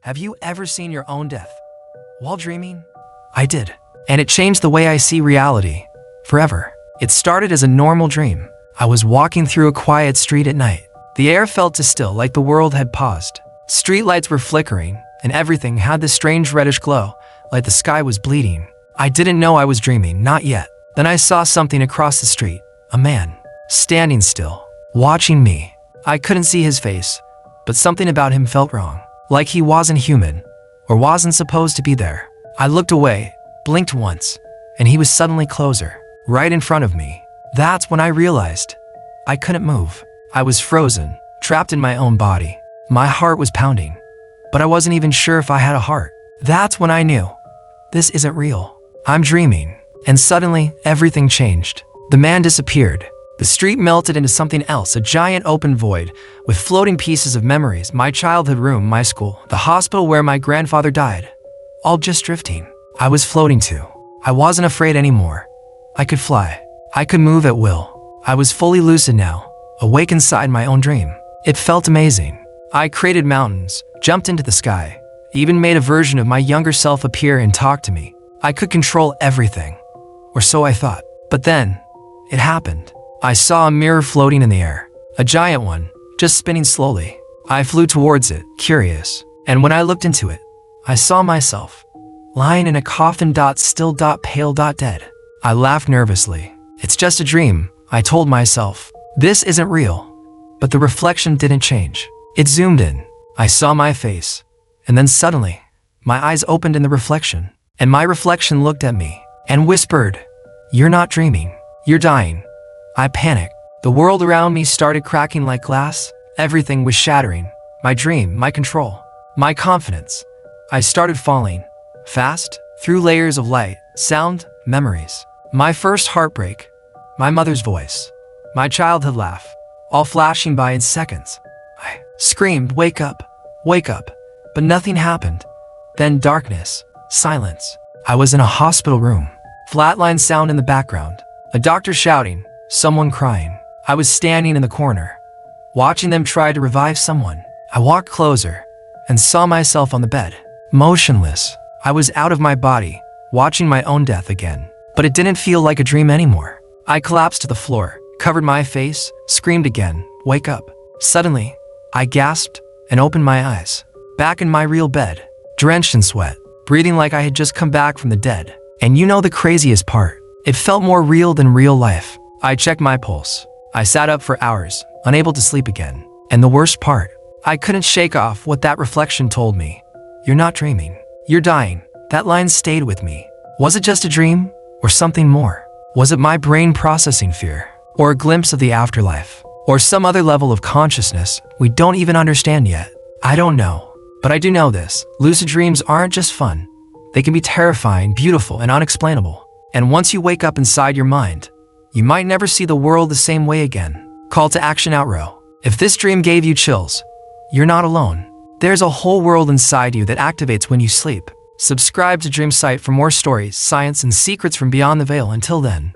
Have you ever seen your own death while dreaming? I did, and it changed the way I see reality forever. It started as a normal dream. I was walking through a quiet street at night. The air felt still, like the world had paused. Street lights were flickering, and everything had this strange reddish glow, like the sky was bleeding. I didn't know I was dreaming, not yet. Then I saw something across the street, a man, standing still, watching me. I couldn't see his face, but something about him felt wrong. Like he wasn't human, or wasn't supposed to be there. I looked away, blinked once, and he was suddenly closer, right in front of me. That's when I realized I couldn't move. I was frozen, trapped in my own body. My heart was pounding, but I wasn't even sure if I had a heart. That's when I knew, this isn't real. I'm dreaming. And suddenly, everything changed. The man disappeared. The street melted into something else, a giant open void, with floating pieces of memories, my childhood room, my school, the hospital where my grandfather died. All just drifting. I was floating too. I wasn't afraid anymore. I could fly. I could move at will. I was fully lucid now, awake inside my own dream. It felt amazing. I created mountains, jumped into the sky, even made a version of my younger self appear and talk to me. I could control everything, or so I thought. But then, it happened. I saw a mirror floating in the air, a giant one, just spinning slowly. I flew towards it, curious, and when I looked into it, I saw myself, lying in a coffin, still, pale, dead. I laughed nervously. It's just a dream, I told myself. This isn't real. But the reflection didn't change. It zoomed in. I saw my face, and then suddenly, my eyes opened in the reflection, and my reflection looked at me and whispered, "You're not dreaming, you're dying." I panicked. The world around me started cracking like glass. Everything was shattering. My dream, my control, my confidence. I started falling, fast, through layers of light, sound, memories. My first heartbreak, my mother's voice, my childhood laugh, all flashing by in seconds. I screamed, wake up, but nothing happened. Then darkness, silence. I was in a hospital room. Flatline sound in the background. A doctor shouting, someone crying. I was standing in the corner, watching them try to revive someone. I walked closer and saw myself on the bed, motionless. I was out of my body, watching my own death again. But it didn't feel like a dream anymore. I collapsed to the floor, covered my face, screamed again, wake up. Suddenly, I gasped and opened my eyes. Back in my real bed, drenched in sweat, breathing like I had just come back from the dead. And you know the craziest part? It felt more real than real life. I checked my pulse. I sat up for hours, unable to sleep again. And the worst part, I couldn't shake off what that reflection told me. You're not dreaming. You're dying. That line stayed with me. Was it just a dream? Or something more? Was it my brain processing fear? Or a glimpse of the afterlife? Or some other level of consciousness we don't even understand yet? I don't know. But I do know this. Lucid dreams aren't just fun. They can be terrifying, beautiful, and unexplainable. And once you wake up inside your mind, you might never see the world the same way again. Call to action outro. If this dream gave you chills, you're not alone. There's a whole world inside you that activates when you sleep. Subscribe to Dream Sight for more stories, science, and secrets from beyond the veil. Until then.